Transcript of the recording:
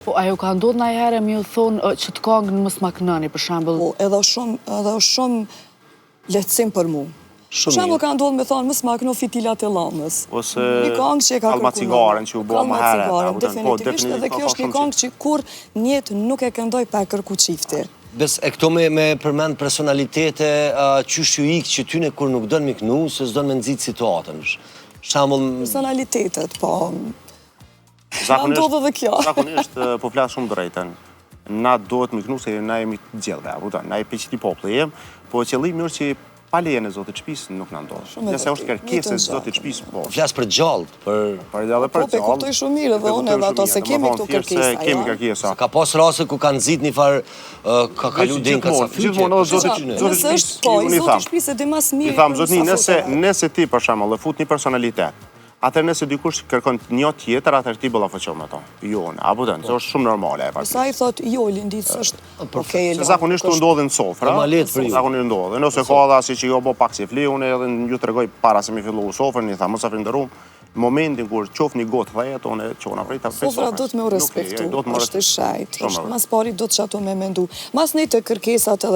Po, ajo ka ndodhur ndonjëherë më ju thonë që të këngën mos ma kënaqni, për shembull. Po, edhe shumë lehtësim për mu. Për shembull ka ndodhur me thonë mos ma këno fitilat e llambës. Ose një këngë që e ka Kalma Cigaren që u bë më herët. Definitivisht, edhe kjo është një këngë që kur në jetë nuk e këndoj pa kërku çifti. Bes e këto me përmend personalitete, qysh ju ikë që tyne kur nuk dënë mi kënu, se s'dënë me nëzit situatën. Personalitetet, po. Ndodhë dhe kjo. Zakonisht, po flasë shumë drejten. Na duhet mi kënu se na jemi të gjellë, na e peqiti populli jem, po qëllimi është që pa lejen e Zotit Shpisë nuk na ndodhë. Nëse është kërkesë e Zotit Shpisë, po. Flasë për gjallët, për edhe për gjallë. Po, kuptoj shumë mirë dhe unë edhe ato se kemi këtu kërkesa. Kemi kërkesa. Ka pas rase ku kanë nxit një farë, ka kalu din ka sa fytje. Nëse është, po, i Zotit Shpisë e di mas mirë. I thamë, Zotni, nëse ti për shembull e fut një personalitet, atër nëse dikush kërkon një tjetër, atër ti ballafaqo me to. Jo, apo të nëse është shumë normale e partisë. Sa i thot, jo, lindit është okej. Se zakonisht të ndodhin sofra, zakonisht ndodhin. Nëse ka dha si që jo bo pak si fli, unë edhe ju të regoj para se mi fillu sofrën, një tha, mos afrinderum, momentin kur qof një gotë dhajet, unë e qona prej ta prej sofrën. Sofra do të me u respektu, është e shajt. Mas pari do të që ato me mendu. Mas një të kërkesat edhe